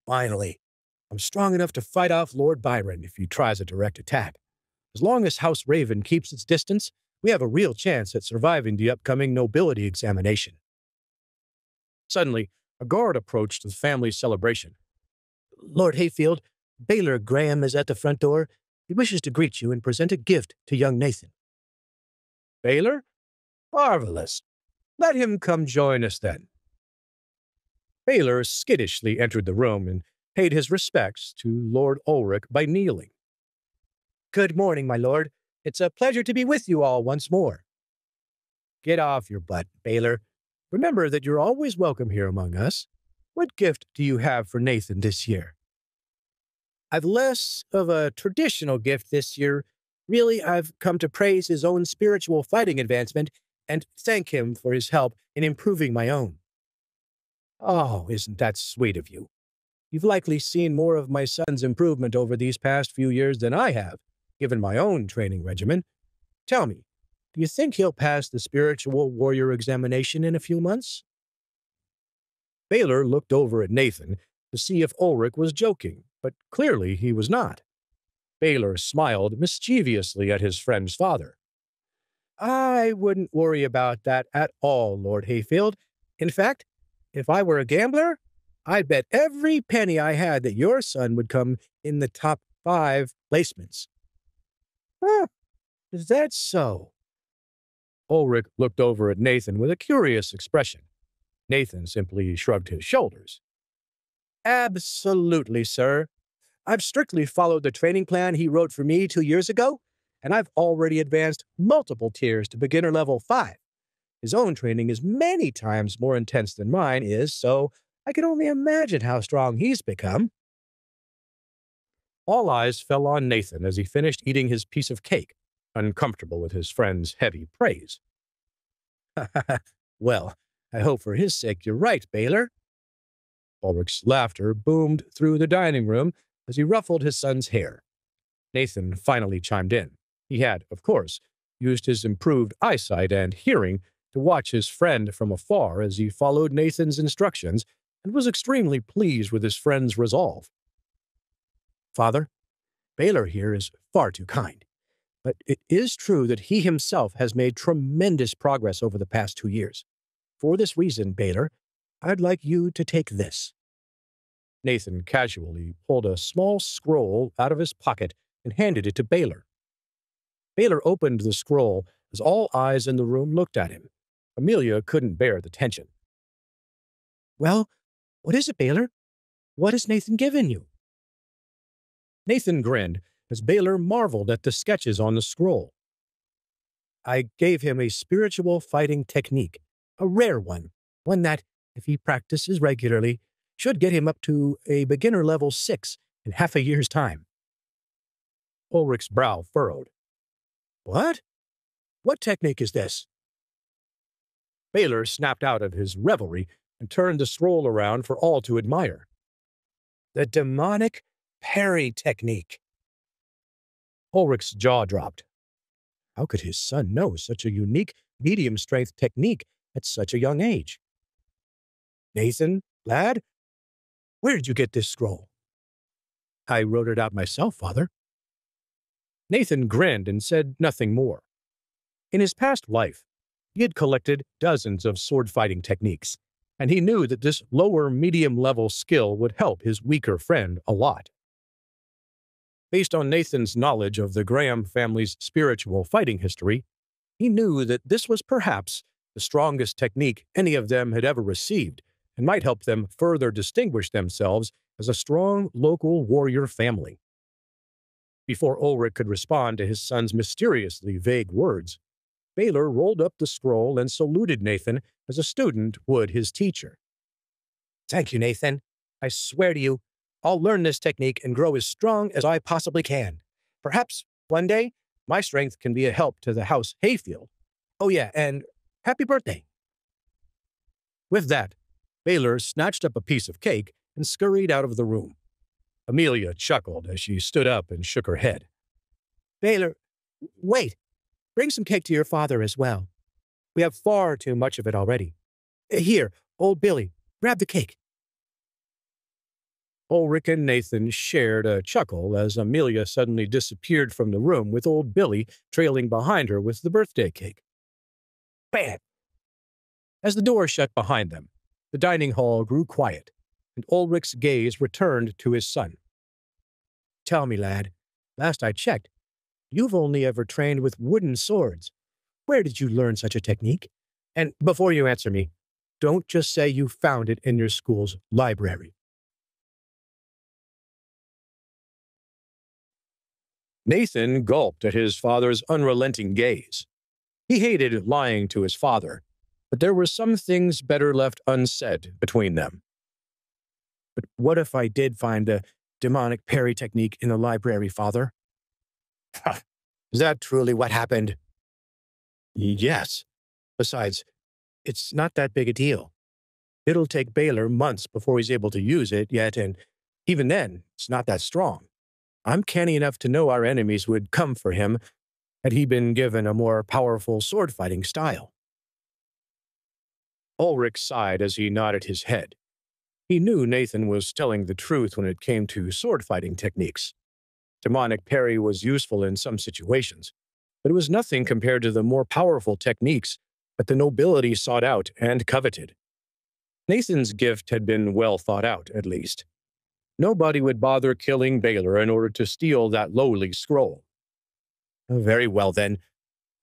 Finally, I'm strong enough to fight off Lord Byron if he tries a direct attack. As long as House Raven keeps its distance, we have a real chance at surviving the upcoming nobility examination. Suddenly, a guard approached the family celebration. Lord Hayfield, Baelor Graham is at the front door. He wishes to greet you and present a gift to young Nathan. Baelor? Marvelous. Let him come join us then. Baelor skittishly entered the room and paid his respects to Lord Ulrich by kneeling. Good morning, my lord. It's a pleasure to be with you all once more. Get off your butt, Baelor. Remember that you're always welcome here among us. What gift do you have for Nathan this year? I've less of a traditional gift this year. Really, I've come to praise his own spiritual fighting advancement and thank him for his help in improving my own. Oh, isn't that sweet of you? You've likely seen more of my son's improvement over these past few years than I have, given my own training regimen. Tell me, do you think he'll pass the spiritual warrior examination in a few months? Baelor looked over at Nathan to see if Ulrich was joking, but clearly he was not. Baelor smiled mischievously at his friend's father. I wouldn't worry about that at all, Lord Hayfield. In fact, if I were a gambler, I'd bet every penny I had that your son would come in the top 5 placements. Huh, is that so? Ulrich looked over at Nathan with a curious expression. Nathan simply shrugged his shoulders. Absolutely, sir. I've strictly followed the training plan he wrote for me 2 years ago, and I've already advanced multiple tiers to beginner level 5. His own training is many times more intense than mine is, so I can only imagine how strong he's become. All eyes fell on Nathan as he finished eating his piece of cake, uncomfortable with his friend's heavy praise. Well, I hope for his sake you're right, Baelor. Ulrich's laughter boomed through the dining room as he ruffled his son's hair. Nathan finally chimed in. He had, of course, used his improved eyesight and hearing to watch his friend from afar as he followed Nathan's instructions and was extremely pleased with his friend's resolve. Father, Baelor here is far too kind, but it is true that he himself has made tremendous progress over the past 2 years. For this reason, Baelor, I'd like you to take this. Nathan casually pulled a small scroll out of his pocket and handed it to Baelor. Baelor opened the scroll as all eyes in the room looked at him. Amelia couldn't bear the tension. Well, what is it, Baelor? What has Nathan given you? Nathan grinned as Baelor marveled at the sketches on the scroll. I gave him a spiritual fighting technique, a rare one that, if he practices regularly, should get him up to a beginner level 6 in half a year's time. Ulrich's brow furrowed. What? What technique is this? Baelor snapped out of his revelry and turned the scroll around for all to admire. The Demonic Parry technique. Ulrich's jaw dropped. How could his son know such a unique medium-strength technique at such a young age? Nathan, lad, where did you get this scroll? I wrote it out myself, Father. Nathan grinned and said nothing more. In his past life, he had collected dozens of sword-fighting techniques, and he knew that this lower medium-level skill would help his weaker friend a lot. Based on Nathan's knowledge of the Graham family's spiritual fighting history, he knew that this was perhaps the strongest technique any of them had ever received, and might help them further distinguish themselves as a strong local warrior family. Before Ulrich could respond to his son's mysteriously vague words, Baelor rolled up the scroll and saluted Nathan as a student would his teacher. Thank you, Nathan. I swear to you, I'll learn this technique and grow as strong as I possibly can. Perhaps one day, my strength can be a help to the House Hayfield. Oh yeah, and happy birthday. With that, Baelor snatched up a piece of cake and scurried out of the room. Amelia chuckled as she stood up and shook her head. Baelor, wait. Bring some cake to your father as well. We have far too much of it already. Here, old Billy, grab the cake. Ulrich and Nathan shared a chuckle as Amelia suddenly disappeared from the room with old Billy trailing behind her with the birthday cake. Bam! As the door shut behind them, the dining hall grew quiet, and Ulrich's gaze returned to his son. Tell me, lad, last I checked, you've only ever trained with wooden swords. Where did you learn such a technique? And before you answer me, don't just say you found it in your school's library. Nathan gulped at his father's unrelenting gaze. He hated lying to his father, but there were some things better left unsaid between them. But what if I did find the demonic parry technique in the library, father? Is that truly what happened? Yes. Besides, it's not that big a deal. It'll take Baelor months before he's able to use it yet, and even then, it's not that strong. I'm canny enough to know our enemies would come for him had he been given a more powerful sword-fighting style. Ulrich sighed as he nodded his head. He knew Nathan was telling the truth when it came to sword-fighting techniques. Demonic parry was useful in some situations, but it was nothing compared to the more powerful techniques that the nobility sought out and coveted. Nathan's gift had been well thought out, at least. Nobody would bother killing Baelor in order to steal that lowly scroll. Very well, then.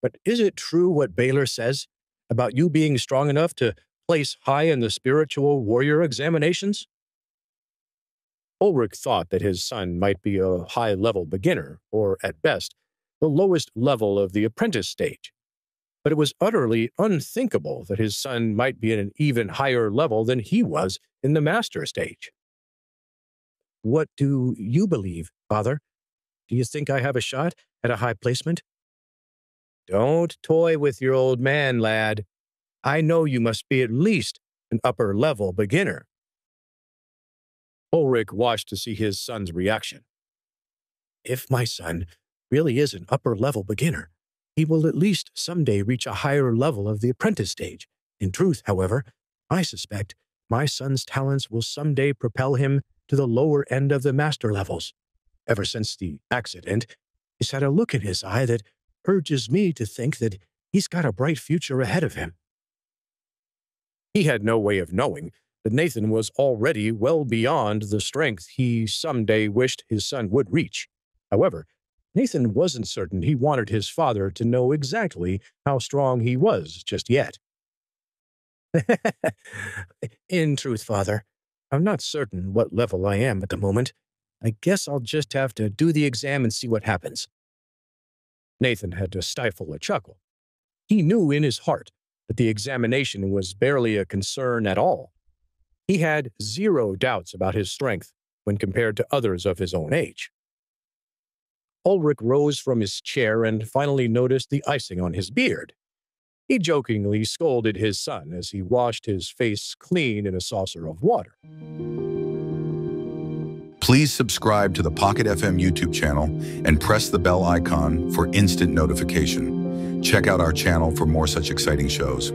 But is it true what Baelor says about you being strong enough to place high in the spiritual warrior examinations? Ulrich thought that his son might be a high-level beginner, or at best, the lowest level of the apprentice stage. But it was utterly unthinkable that his son might be at an even higher level than he was in the master stage. What do you believe, father? Do you think I have a shot at a high placement? Don't toy with your old man, lad. I know you must be at least an upper-level beginner. Ulrich watched to see his son's reaction. If my son really is an upper-level beginner, he will at least someday reach a higher level of the apprentice stage. In truth, however, I suspect my son's talents will someday propel him to the lower end of the master levels. Ever since the accident, he's had a look in his eye that urges me to think that he's got a bright future ahead of him. He had no way of knowing that Nathan was already well beyond the strength he someday wished his son would reach. However, Nathan wasn't certain he wanted his father to know exactly how strong he was just yet. In truth, father, I'm not certain what level I am at the moment. I guess I'll just have to do the exam and see what happens. Nathan had to stifle a chuckle. He knew in his heart that the examination was barely a concern at all. He had zero doubts about his strength when compared to others of his own age. Ulrich rose from his chair and finally noticed the icing on his beard. He jokingly scolded his son as he washed his face clean in a saucer of water. Please subscribe to the Pocket FM YouTube channel and press the bell icon for instant notification. Check out our channel for more such exciting shows.